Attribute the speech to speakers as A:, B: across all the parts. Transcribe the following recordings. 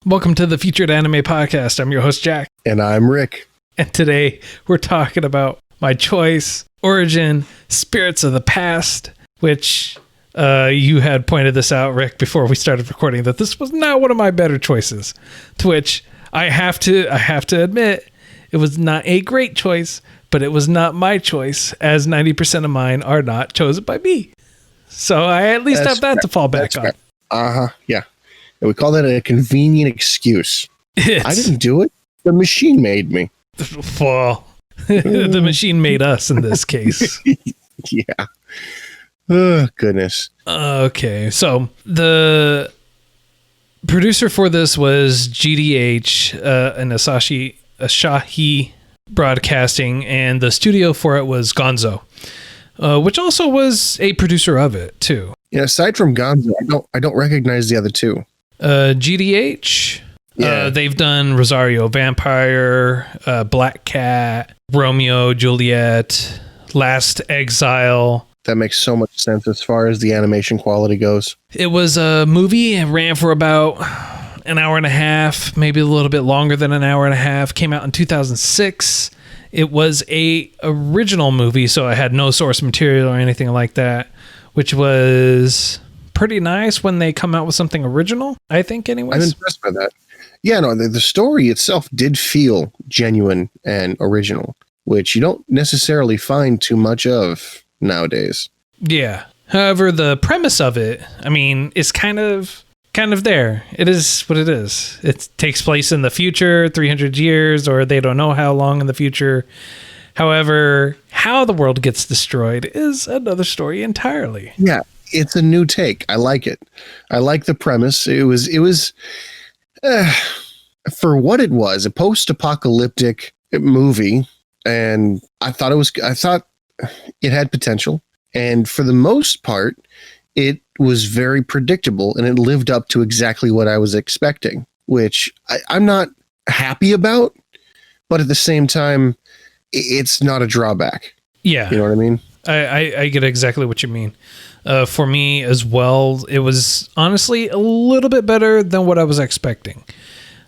A: Welcome to the Featured Anime Podcast. I'm your host, Jack.
B: And I'm Rick.
A: And today we're talking about my choice, Origin, Spirits of the Past, which you had pointed this out, Rick, before we started recording, that this was not one of my better choices. To which I have to admit, it was not a great choice, but it was not my choice, as 90% of mine are not chosen by me. So I at least have that to fall back on.
B: Yeah. And we call that a convenient excuse. I didn't do it. The machine made me.
A: Well, the machine made us in this case.
B: Yeah. Oh, goodness.
A: Okay. So the producer for this was GDH and Asahi Broadcasting, and the studio for it was Gonzo, which also was a producer of it too.
B: Yeah, aside from Gonzo, I don't recognize the other two.
A: GDH, they've done Rosario Vampire, Black Cat, Romeo, Juliet, Last Exile.
B: That makes so much sense as far as the animation quality goes.
A: It was a movie. It ran for about an hour and a half, maybe a little bit longer than an hour and a half. Came out in 2006. It was a original movie, so it had no source material or anything like that, which was pretty nice when they come out with something original, I think, anyways.
B: I'm impressed by that. Yeah, no, the story itself did feel genuine and original, which you don't necessarily find too much of nowadays.
A: Yeah. However, the premise of it, I mean, is kind of there. It is what it is. It takes place in the future, 300 years, or they don't know how long in the future. However, how the world gets destroyed is another story entirely.
B: Yeah, it's a new take. I like it. I like the premise. It was for what it was, a post-apocalyptic movie, and I thought it had potential, and for the most part, it was very predictable, and it lived up to exactly what I was expecting, which I'm not happy about, but at the same time, it's not a drawback.
A: Yeah.
B: You know what I mean?
A: I get exactly what you mean. For me as well, it was honestly a little bit better than what I was expecting.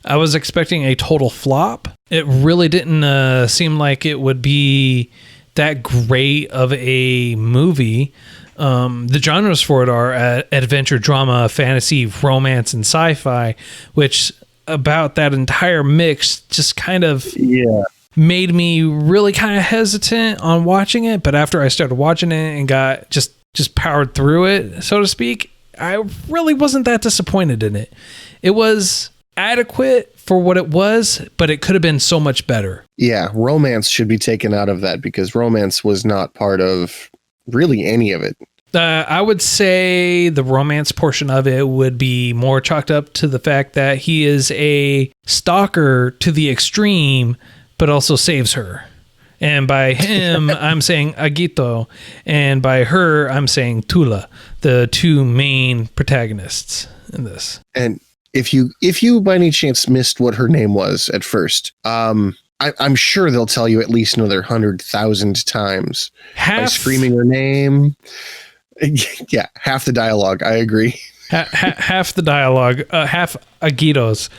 A: I was expecting a total flop. It really didn't seem like it would be that great of a movie. The genres for it are adventure, drama, fantasy, romance, and sci-fi, which about that entire mix just kind of made me really kind of hesitant on watching it. But after I started watching it and got just powered through it, so to speak, I really wasn't that disappointed in it. It was adequate for what it was, but it could have been so much better.
B: Yeah, romance should be taken out of that because romance was not part of really any of it.
A: I would say the romance portion of it would be more chalked up to the fact that he is a stalker to the extreme, but also saves her. And by him, I'm saying Agito, and by her, I'm saying Toola, the two main protagonists in this.
B: And if you by any chance missed what her name was at first, I'm sure they'll tell you at least another 100,000 times by screaming her name. Yeah, half the dialogue. I agree.
A: Half the dialogue, half Agito's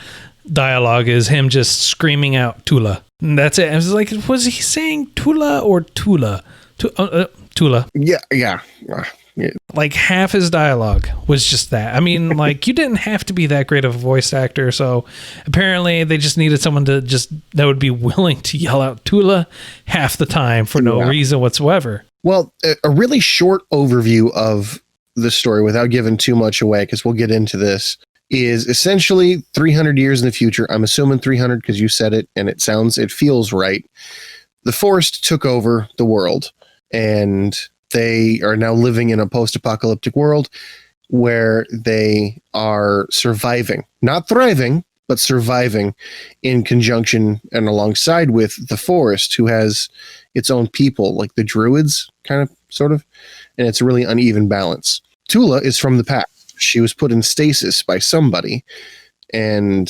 A: dialogue is him just screaming out Toola. And that's it. I was like, was he saying Toola or Toola? Toola.
B: Yeah.
A: Like half his dialogue was just that. I mean, like, you didn't have to be that great of a voice actor. So apparently they just needed someone that would be willing to yell out Toola half the time for no reason whatsoever.
B: Well, a really short overview of the story without giving too much away, because we'll get into this, is essentially 300 years in the future. I'm assuming 300 because you said it and it feels right. The forest took over the world, and they are now living in a post-apocalyptic world where they are surviving, not thriving, but surviving in conjunction and alongside with the forest, who has its own people, like the druids, kind of, sort of, and it's a really uneven balance. Toola is from the past. She was put in stasis by somebody, and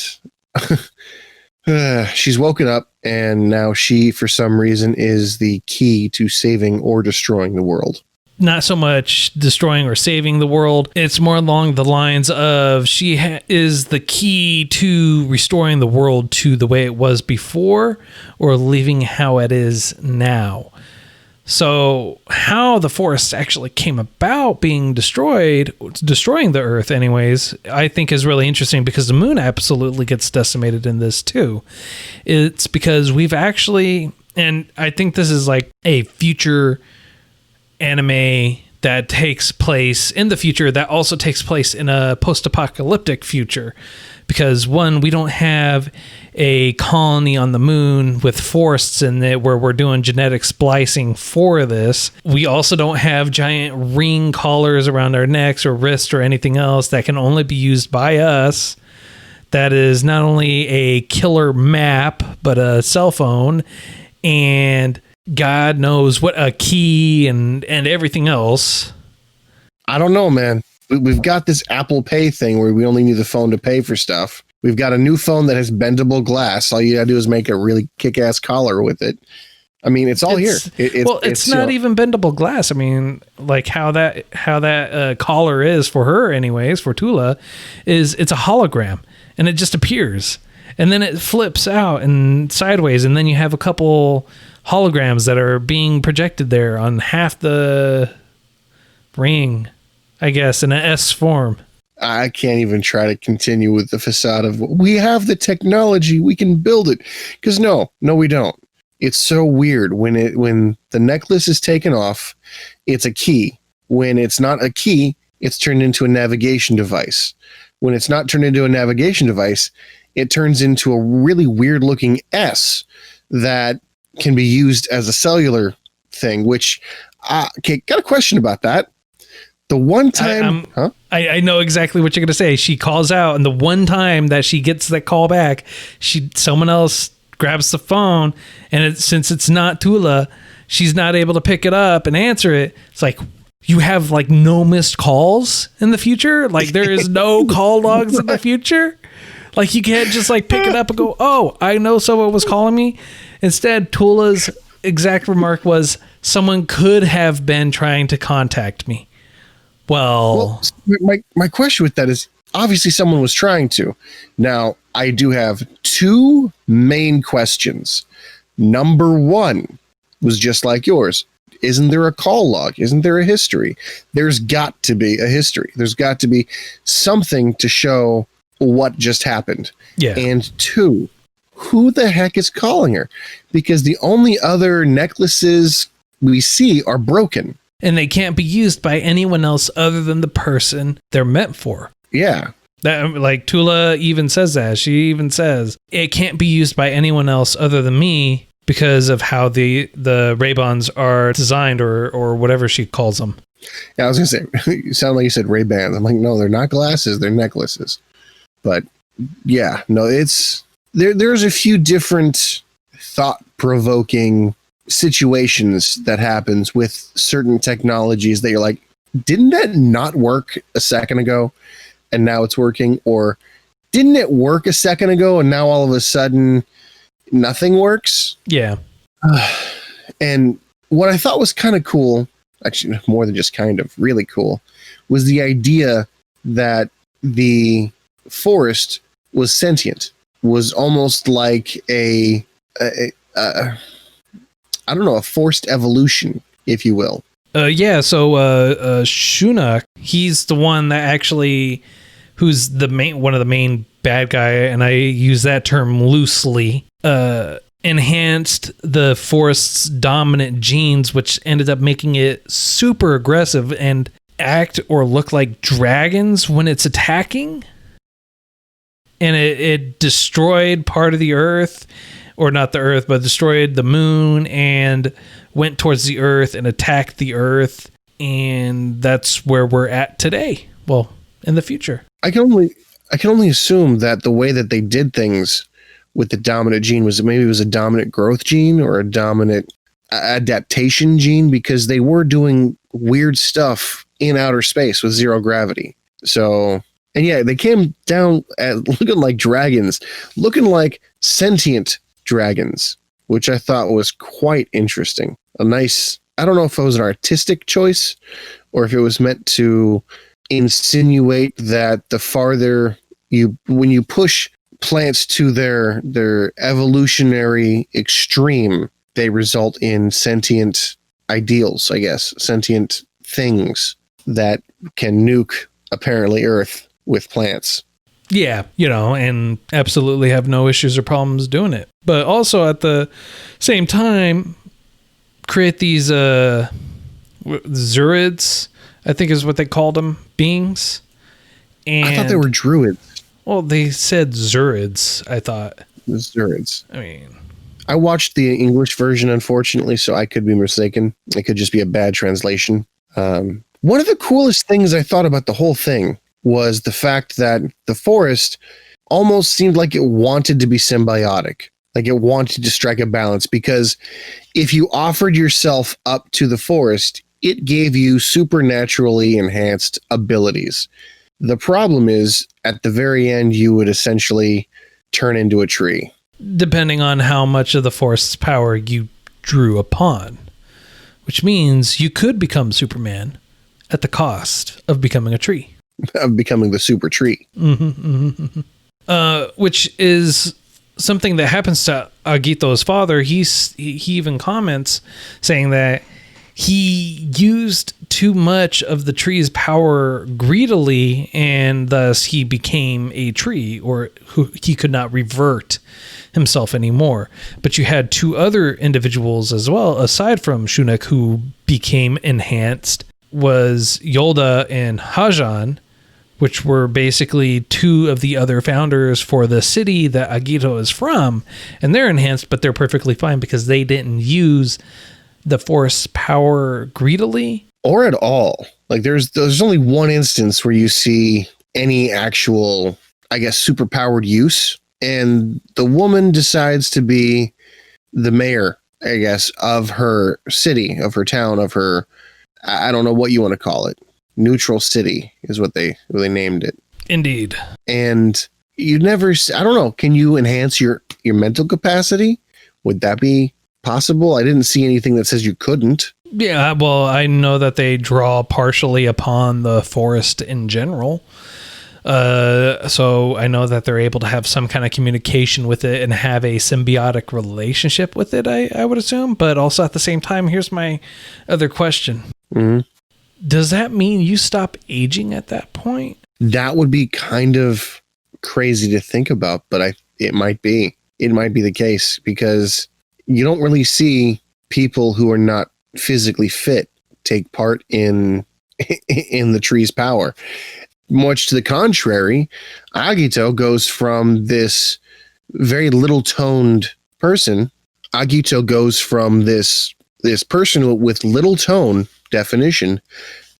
B: she's woken up, and now she, for some reason, is the key to saving or destroying the world.
A: not so much destroying or saving the world. It's more along the lines of she is the key to restoring the world to the way it was before or leaving how it is now. So how the forest actually came about being destroyed, destroying the earth anyways, I think is really interesting because the moon absolutely gets decimated in this too. It's because we've actually, and I think this is like a future anime that takes place in the future that also takes place in a post-apocalyptic future. Because one, we don't have a colony on the moon with forests in it where we're doing genetic splicing for this. We also don't have giant ring collars around our necks or wrists or anything else that can only be used by us. That is not only a killer map, but a cell phone and God knows what a key and everything else.
B: I don't know, man. We've got this Apple Pay thing where we only need the phone to pay for stuff. We've got a new phone that has bendable glass. All you gotta do is make a really kick-ass collar with it. I mean, it's all here.
A: It's not even bendable glass. I mean, like how that collar is for her, anyways, for Toola, is it's a hologram, and it just appears, and then it flips out and sideways, and then you have a couple holograms that are being projected there on half the ring, I guess, in an S form.
B: I can't even try to continue with the facade of we have the technology, we can build it. Because no, we don't. It's so weird when the necklace is taken off, it's a key. When it's not a key, it's turned into a navigation device. When it's not turned into a navigation device, it turns into a really weird looking S that can be used as a cellular thing, which okay, got a question about that. The one time,
A: I know exactly what you're going to say. She calls out, and the one time that she gets that call back, someone else grabs the phone, and since it's not Toola, she's not able to pick it up and answer it. It's like, you have like no missed calls in the future? Like there is no call logs in the future? Like you can't just like pick it up and go, oh, I know someone was calling me. Instead, Toola's exact remark was, someone could have been trying to contact me. Well,
B: my question with that is, obviously someone was trying to. Now, I do have two main questions. Number one was just like yours. Isn't there a call log? Isn't there a history? There's got to be a history. There's got to be something to show what just happened.
A: Yeah.
B: And two, who the heck is calling her? Because the only other necklaces we see are broken.
A: And they can't be used by anyone else other than the person they're meant for.
B: Yeah.
A: That, like Toola even says that. She even says, it can't be used by anyone else other than me because of how the Ray-Bans are designed or whatever she calls them.
B: Yeah, I was going to say, you sound like you said Ray-Bans. I'm like, no, they're not glasses. They're necklaces. But yeah, no, there's a few different thought-provoking situations that happens with certain technologies that you're like, didn't that not work a second ago and now it's working? Or didn't it work a second ago and now all of a sudden nothing works?
A: Yeah.
B: And what I thought was kind of cool, actually more than just kind of, really cool, was the idea that the forest was sentient, was almost like a I don't know, a forced evolution, if you will.
A: Yeah, so Shuna, he's the one that actually, who's one of the main bad guy, and I use that term loosely, enhanced the forest's dominant genes, which ended up making it super aggressive and act or look like dragons when it's attacking. And it destroyed part of the earth, or not the earth, but destroyed the moon and went towards the earth and attacked the earth. And that's where we're at today. Well, in the future.
B: I can only assume that the way that they did things with the dominant gene was maybe it was a dominant growth gene or a dominant adaptation gene, because they were doing weird stuff in outer space with zero gravity. So, and yeah, they came down looking like dragons, looking like sentient dragons, which I thought was quite interesting. A nice I don't know if it was an artistic choice or if it was meant to insinuate that the farther when you push plants to their evolutionary extreme, they result in sentient ideals, I guess, sentient things that can nuke apparently Earth with plants.
A: Yeah, and absolutely have no issues or problems doing it. But also at the same time, create these Zurids, I think is what they called them, beings. And
B: I thought they were druids.
A: Well, they said Zurids, I thought.
B: Zurids.
A: I mean,
B: I watched the English version, unfortunately, so I could be mistaken. It could just be a bad translation. One of the coolest things I thought about the whole thing was the fact that the forest almost seemed like it wanted to be symbiotic, like it wanted to strike a balance, because if you offered yourself up to the forest, it gave you supernaturally enhanced abilities. The problem is, at the very end, you would essentially turn into a tree.
A: Depending on how much of the forest's power you drew upon, which means you could become Superman at the cost of becoming a tree.
B: Of becoming the super tree.
A: Which is something that happens to Agito's father. He even comments saying that he used too much of the tree's power greedily, and thus he became a tree, or he could not revert himself anymore. But you had two other individuals as well, aside from Shunek, who became enhanced, was Yolda and Hajan, which were basically two of the other founders for the city that Agito is from. And they're enhanced, but they're perfectly fine because they didn't use the force power greedily.
B: Or at all. Like there's only one instance where you see any actual, I guess, superpowered use. And the woman decides to be the mayor, I guess, of her city, of her town, of her, I don't know what you want to call it. Neutral city is what they named it.
A: Indeed.
B: And you never, I don't know, can you enhance your mental capacity? Would that be possible? I didn't see anything that says you couldn't.
A: Yeah, well, I know that they draw partially upon the forest in general. So I know that they're able to have some kind of communication with it and have a symbiotic relationship with it, I would assume. But also at the same time, here's my other question.
B: Mm-hmm.
A: Does that mean you stop aging at that point?
B: That would be kind of crazy to think about, but it might be. It might be the case because you don't really see people who are not physically fit take part in the tree's power. Much to the contrary, Agito goes from this very little toned person. Agito goes from this person with little tone definition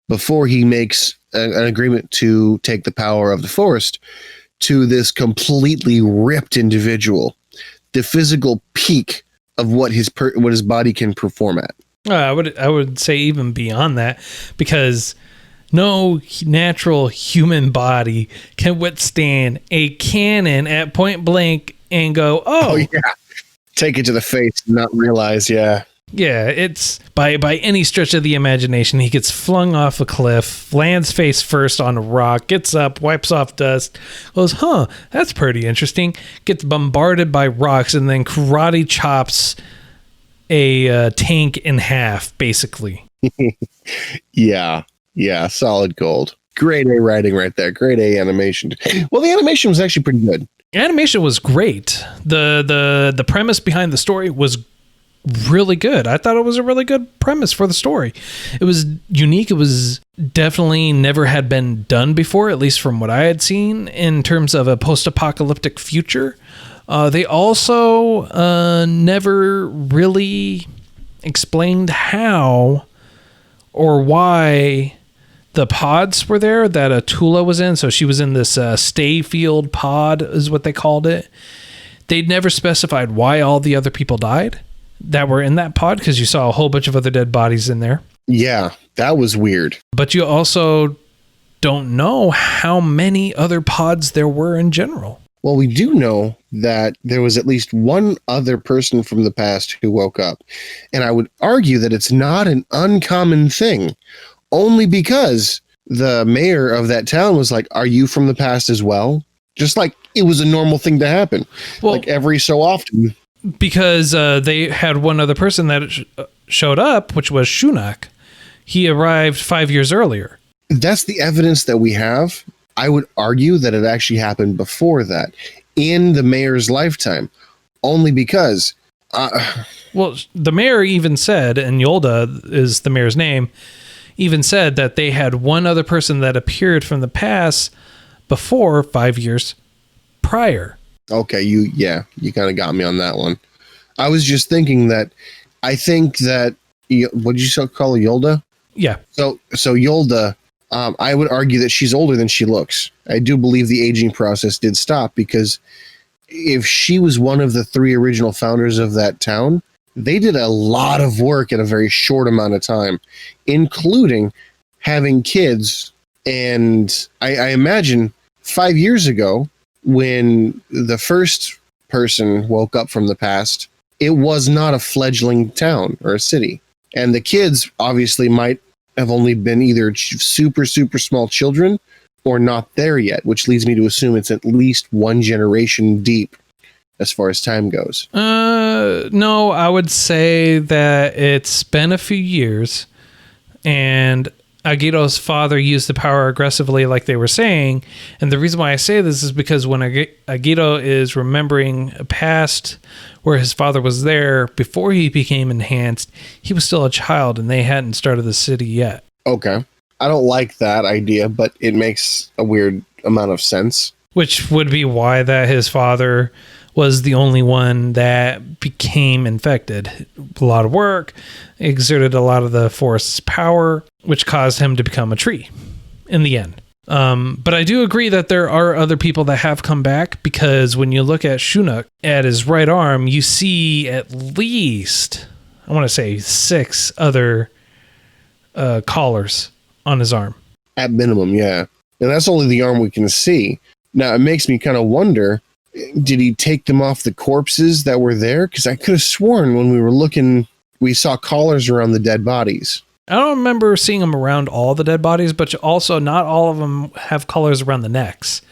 B: before he makes an agreement to take the power of the forest to this completely ripped individual, the physical peak of what his body can perform at.
A: I would say even beyond that, because no natural human body can withstand a cannon at point blank and go, oh
B: yeah, take it to the face and not realize, yeah.
A: Yeah, it's by any stretch of the imagination, he gets flung off a cliff, lands face first on a rock, gets up, wipes off dust, goes, that's pretty interesting, gets bombarded by rocks, and then karate chops a tank in half, basically.
B: Yeah, solid gold. Grade A writing right there. Grade A animation. Well, the animation was actually pretty good.
A: Animation was great. The premise behind the story was really good. I thought it was a really good premise for the story. It was unique. It was definitely never had been done before, at least from what I had seen in terms of a post-apocalyptic future. They also never really explained how or why the pods were there that Toola was in. So she was in this stay field pod is what they called it. They'd never specified why all the other people died that were in that pod, because you saw a whole bunch of other dead bodies in there.
B: Yeah, that was weird.
A: But you also don't know how many other pods there were in general.
B: Well, we do know that there was at least one other person from the past who woke up. And I would argue that it's not an uncommon thing, only because the mayor of that town was like, "Are you from the past as well?" Just like it was a normal thing to happen.
A: Well,
B: like every so often.
A: because they had one other person that showed up, which was Shunak. He arrived 5 years earlier.
B: That's the evidence that we have. I would argue that it actually happened before that, in the mayor's lifetime, only because...
A: well, the mayor even said, and Yolda is the mayor's name, even said that they had one other person that appeared from the past before 5 years prior.
B: Okay, you kind of got me on that one. I was just thinking that I think that... What did you call her, Yolda?
A: Yeah.
B: So Yolda... I would argue that she's older than she looks. I do believe the aging process did stop, because if she was one of the 3 original founders of that town, they did a lot of work in a very short amount of time, including having kids. And I imagine 5 years ago, when the first person woke up from the past, it was not a fledgling town or a city. And the kids obviously might have only been either super, super small children or not there yet, which leads me to assume it's at least one generation deep as far as time goes.
A: No, I would say that it's been a few years, and Agito's father used the power aggressively, like they were saying. And the reason why I say this is because when Agito is remembering a past where his father was there before he became enhanced, he was still a child and they hadn't started the city yet.
B: Okay. I don't like that idea, but it makes a weird amount of sense.
A: Which would be why that his father was the only one that became infected. A lot of work, exerted a lot of the forest's power, which caused him to become a tree in the end. But I do agree that there are other people that have come back, because when you look at Shunak at his right arm, you see at least, I want to say 6 other collars on his arm. At
B: minimum, yeah. And that's only the arm we can see. Now, it makes me kind of wonder, did he take them off the corpses that were there? Because I could have sworn when we were looking, we saw collars around the dead bodies.
A: I don't remember seeing them around all the dead bodies, but also not all of them have collars around the necks.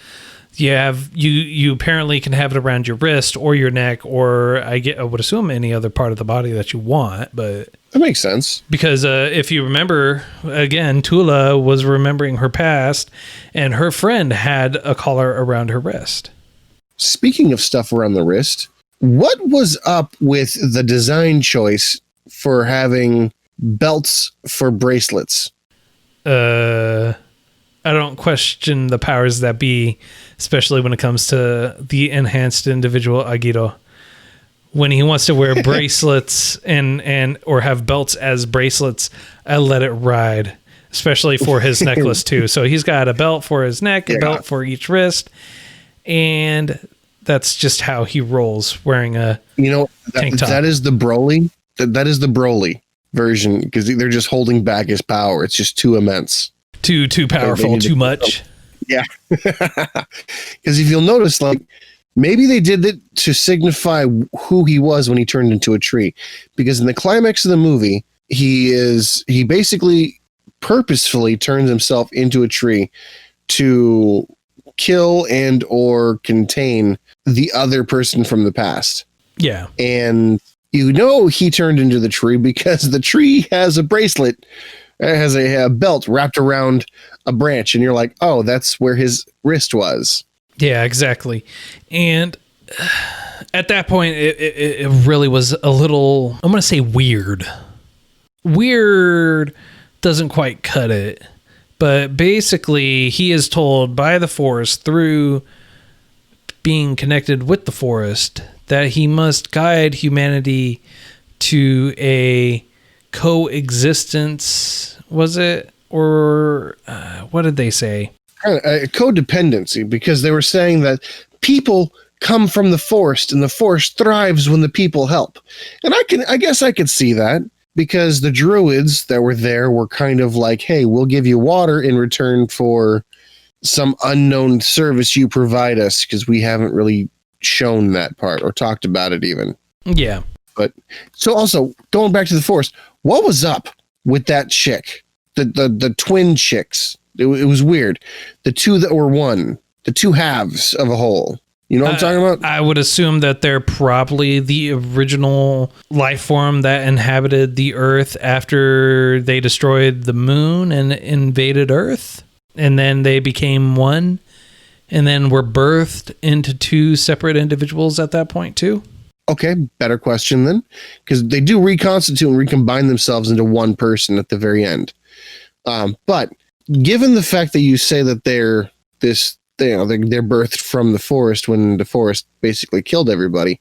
A: You apparently can have it around your wrist or your neck, or I would assume any other part of the body that you want, but
B: that makes sense.
A: Because if you remember, again, Toola was remembering her past, and her friend had a collar around her wrist.
B: Speaking of stuff around the wrist, what was up with the design choice for having belts for bracelets?
A: I don't question the powers that be, especially when it comes to the enhanced individual Agito. When he wants to wear bracelets and or have belts as bracelets, I let it ride, especially for his necklace too. So he's got a belt for his neck, a belt for each wrist, and that's just how he rolls, wearing a tank top.
B: That is the Broly. That is the Broly version, because they're just holding back his power. It's just too immense.
A: Too powerful, too much.
B: Yeah. Because if you'll notice, like, maybe they did it to signify who he was when he turned into a tree. Because in the climax of the movie, he basically purposefully turns himself into a tree to kill and or contain the other person from the past.
A: Yeah.
B: And he turned into the tree because the tree has a bracelet. It has a belt wrapped around a branch, and you're like, oh, that's where his wrist was.
A: Yeah, exactly. And at that point, it really was a little, I'm going to say weird. Weird doesn't quite cut it. But basically, he is told by the forest, through being connected with the forest, that he must guide humanity to a coexistence, was it? Or what did they say?
B: Codependency, because they were saying that people come from the forest and the forest thrives when the people help. And I guess I could see that, because the druids that were there were kind of like, hey, we'll give you water in return for some unknown service you provide us, because we haven't really shown that part or talked about it even.
A: Yeah.
B: But so also going back to the forest, what was up with that chick? The twin chicks. It was weird. The two that were one, the two halves of a whole. You know what I'm talking about?
A: I would assume that they're probably the original life form that inhabited the Earth after they destroyed the moon and invaded Earth. And then they became one. And then were birthed into two separate individuals at that point too.
B: Okay, better question then. Because they do reconstitute and recombine themselves into one person at the very end. But given the fact that you say that they're birthed from the forest when the forest basically killed everybody,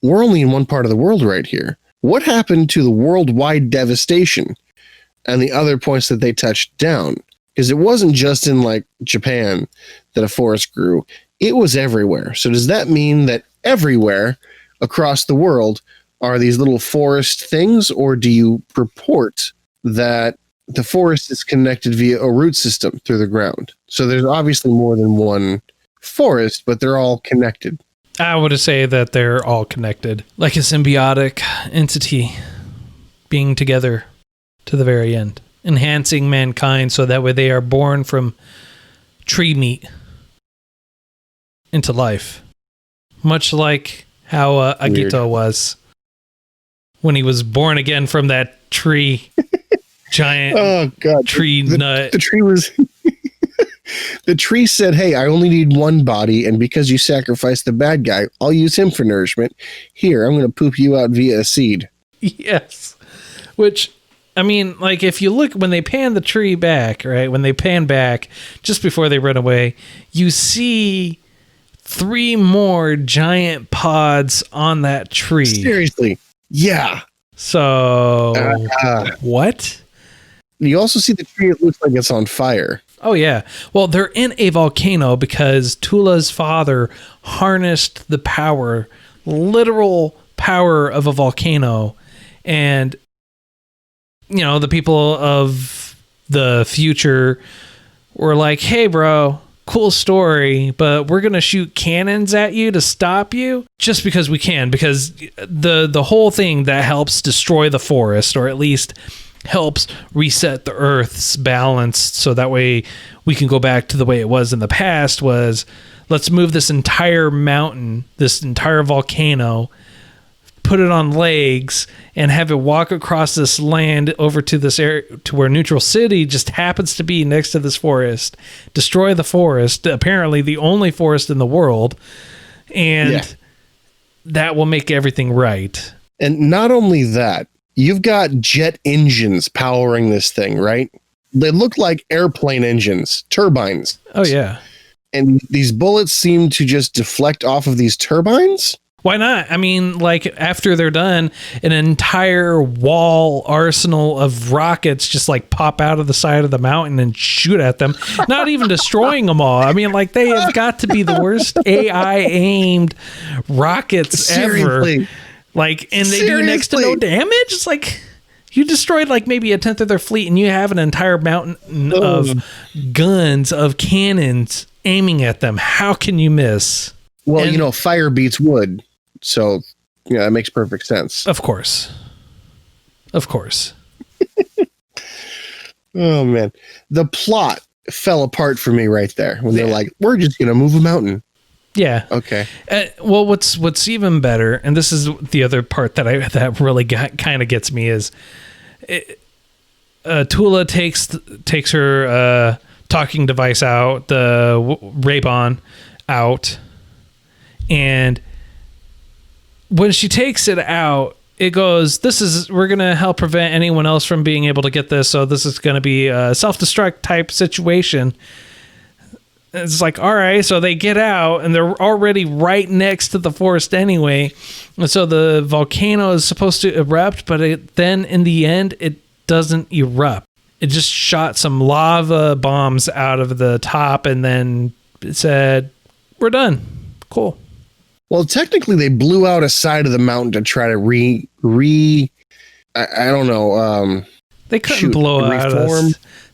B: we're only in one part of the world right here. What happened to the worldwide devastation and the other points that they touched down? Because it wasn't just in like Japan that a forest grew. It was everywhere. So does that mean that everywhere across the world are these little forest things, or do you purport that the forest is connected via a root system through the ground? So there's obviously more than one forest, but they're all connected.
A: I would say that they're all connected, like a symbiotic entity being together to the very end, enhancing mankind so that way they are born from tree into life. Much like how Agito was when he was born again from that tree. Giant tree nut.
B: The tree was... The tree said, hey, I only need one body, and because you sacrificed the bad guy, I'll use him for nourishment. Here, I'm going to poop you out via a seed.
A: Yes. Which, I mean, like, if you look, when they pan the tree back, right, when they pan back, just before they run away, you see 3 more giant pods on that tree.
B: Seriously. Yeah.
A: So, what?
B: You also see the tree, it looks like it's on fire.
A: Oh, yeah. Well, they're in a volcano because Toola's father harnessed the power, literal power of a volcano. And, you know, the people of the future were like, hey, bro, cool story, but we're going to shoot cannons at you to stop you just because we can. Because the whole thing that helps destroy the forest, or at least helps reset the Earth's balance so that way we can go back to the way it was in the past, was let's move this entire mountain, this entire volcano, put it on legs and have it walk across this land over to this area to where Neutral City just happens to be next to this forest, destroy the forest, apparently the only forest in the world, and that will make everything right.
B: And not only that, you've got jet engines powering this thing, right? They look like airplane engines, turbines.
A: Oh, yeah.
B: And these bullets seem to just deflect off of these turbines?
A: Why not? I mean, like, after they're done, an entire wall arsenal of rockets just, like, pop out of the side of the mountain and shoot at them, not even destroying them all. I mean, like, they have got to be the worst AI-aimed rockets ever. Like, and they do next to no damage. It's like you destroyed like maybe a tenth of their fleet, and you have an entire mountain of guns, of cannons aiming at them. How can you miss?
B: Well, you know, fire beats wood, so yeah, that makes perfect sense.
A: Of course.
B: Oh man, the plot fell apart for me right there when they're like, "We're just gonna move a mountain."
A: Yeah.
B: Okay.
A: Well, what's even better, and this is the other part that really kind of gets me, is Toola takes her talking device out, the Ray-Ban out, and when she takes it out, it goes, we're going to help prevent anyone else from being able to get this, so this is going to be a self-destruct type situation. It's like, all right, so they get out, and they're already right next to the forest anyway. And so the volcano is supposed to erupt, but then in the end, it doesn't erupt. It just shot some lava bombs out of the top, and then it said, we're done. Cool.
B: Well, technically, they blew out a side of the mountain to try to I don't know.
A: They couldn't blow out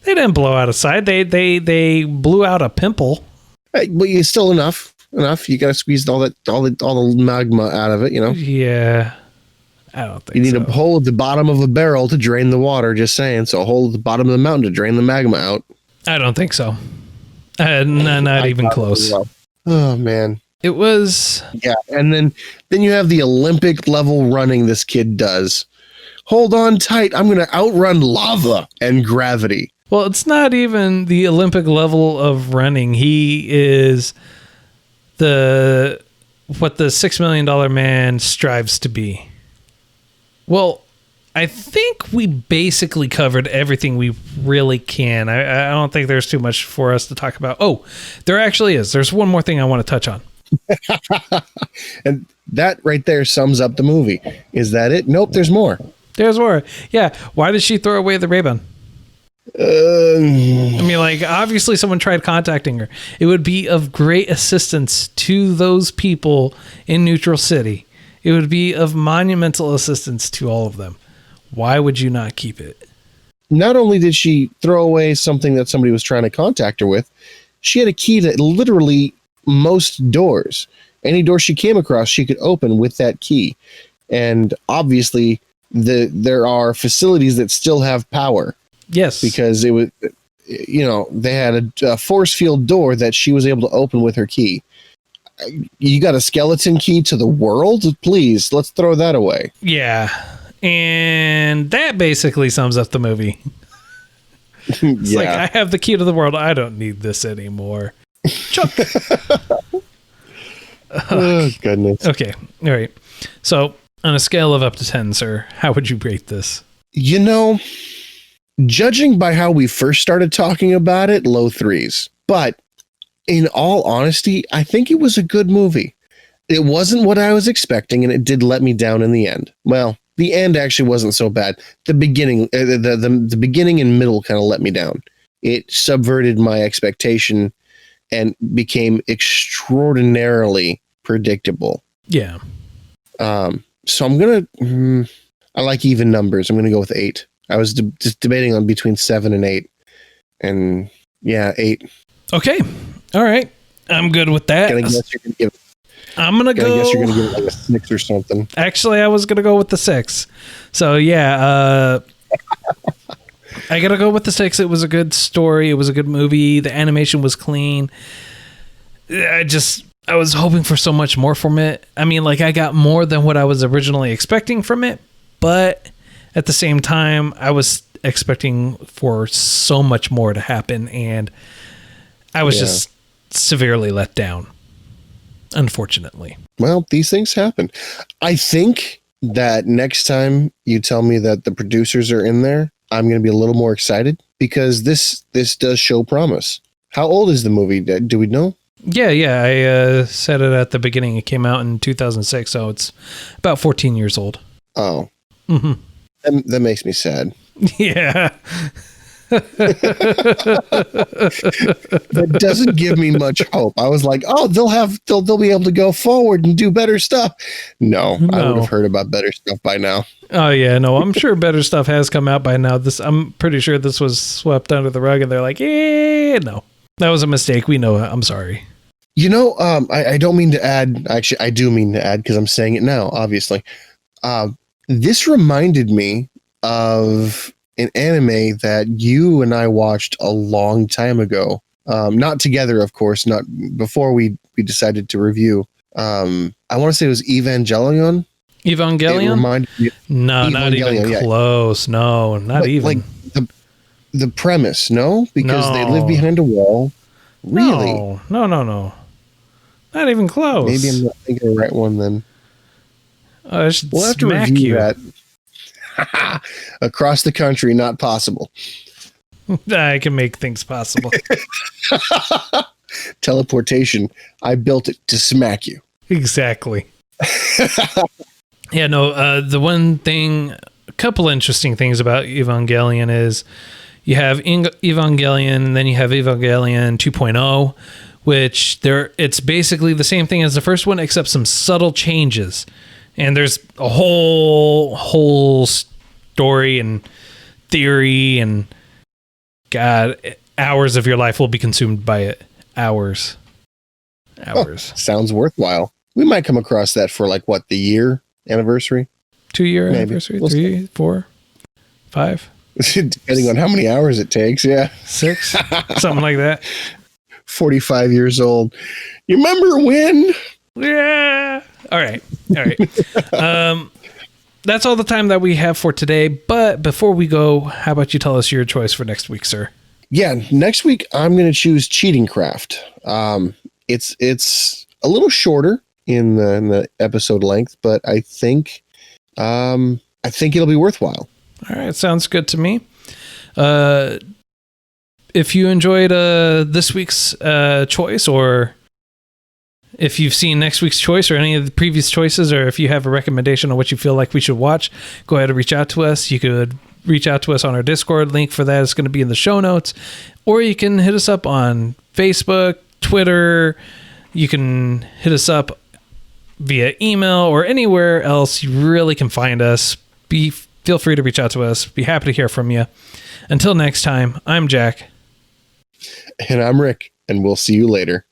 A: They didn't blow out a side. They blew out a pimple.
B: But it's still enough. You got to squeeze all the magma out of it, you know?
A: Yeah. I don't think
B: you need
A: so.
B: a hole at the bottom of a barrel to drain the water, just saying. So a hole at the bottom of the mountain to drain the magma out.
A: I don't think so. Not even close.
B: Oh, man.
A: It was...
B: Yeah, and then you have the Olympic level running this kid does. Hold on tight. I'm going to outrun lava and gravity.
A: Well, it's not even the Olympic level of running. He is what the $6 million man strives to be. Well, I think we basically covered everything we really can. I don't think there's too much for us to talk about. Oh, there actually is. There's one more thing I want to touch on.
B: And that right there sums up the movie. Is that it? Nope, there's more.
A: There's more. Yeah. Why did she throw away the Ray-Ban? I mean, like, obviously someone tried contacting her. It would be of great assistance to those people in Neutral City. It would be of monumental assistance to all of them. Why would you not keep it?
B: Not only did she throw away something that somebody was trying to contact her with, she had a key to literally most doors. Any door she came across, she could open with that key. And obviously, there are facilities that still have power.
A: Yes.
B: Because it was, they had a force field door that she was able to open with her key. You got a skeleton key to the world? Please, let's throw that away.
A: Yeah. And that basically sums up the movie. It's like, I have the key to the world. I don't need this anymore. Chuck.
B: Oh, goodness.
A: Okay. All right. So, on a scale of up to 10, sir, how would you rate this?
B: Judging by how we first started talking about it, low 3s. But in all honesty, I think it was a good movie. It wasn't what I was expecting, and it did let me down in the end. Well, the end actually wasn't so bad. The beginning, the beginning and middle kind of let me down. It subverted my expectation and became extraordinarily predictable.
A: Yeah.
B: So I'm gonna. I like even numbers. I'm gonna go with 8. I was just debating on between 7 and 8, and yeah, 8.
A: Okay. All right. I'm good with that.
B: I guess you're gonna give it.
A: I'm gonna go.
B: I guess you're gonna give it like a 6 or something.
A: Actually, I was gonna go with the 6. So yeah, I gotta go with the 6. It was a good story. It was a good movie. The animation was clean. I was hoping for so much more from it. I mean, like, I got more than what I was originally expecting from it, but at the same time, I was expecting for so much more to happen, and I was just severely let down, unfortunately.
B: Well, these things happen. I think that next time you tell me that the producers are in there, I'm going to be a little more excited, because this does show promise. How old is the movie? Do we know?
A: Yeah. I said it at the beginning. It came out in 2006, so it's about 14 years old.
B: Oh.
A: Mm-hmm.
B: That makes me sad.
A: Yeah.
B: That doesn't give me much hope. I was like, oh, they'll be able to go forward and do better stuff. No, I would have heard about better stuff by now.
A: Oh yeah, no, I'm sure better stuff has come out by now. I'm pretty sure this was swept under the rug, and they're like, no, that was a mistake. We know it. I'm sorry.
B: I don't mean to add. Actually, I do mean to add, because I'm saying it now, obviously. This reminded me of an anime that you and I watched a long time ago. Not together, of course, not before we decided to review. I want to say it was Evangelion.
A: Evangelion?
B: It reminded me.
A: No, not even close. No, not even.
B: Like the premise, no? Because they live behind a wall. Really?
A: No. Not even close.
B: Maybe I'm not thinking of the right one then.
A: I should
B: we'll have to
A: smack
B: review
A: you.
B: That. Across the country, not possible.
A: I can make things possible.
B: Teleportation. I built it to smack you.
A: Exactly. Yeah, no, the one thing, a couple interesting things about Evangelion is you have Evangelion, and then you have Evangelion 2.0, which it's basically the same thing as the first one, except some subtle changes. And there's a whole story and theory and God, hours of your life will be consumed by it. Hours.
B: Sounds worthwhile. We might come across that for like what, the year anniversary?
A: 2-year anniversary? We'll 3, 4, 5?
B: Depending on how many hours it takes. Yeah.
A: 6, something like that.
B: 45 years old. You remember when?
A: Yeah. All right. That's all the time that we have for today. But before we go, how about you tell us your choice for next week, sir?
B: Yeah, next week I'm going to choose Cheating Craft. It's a little shorter in the episode length, but I think it'll be worthwhile.
A: All right, sounds good to me. If you enjoyed this week's choice, or if you've seen next week's choice or any of the previous choices, or if you have a recommendation on what you feel like we should watch, go ahead and reach out to us. You could reach out to us on our Discord. Link for that is going to be in the show notes. Or you can hit us up on Facebook, Twitter. You can hit us up via email or anywhere else you really can find us. Feel free to reach out to us. Be happy to hear from you. Until next time, I'm Jack.
B: And I'm Rick, and we'll see you later.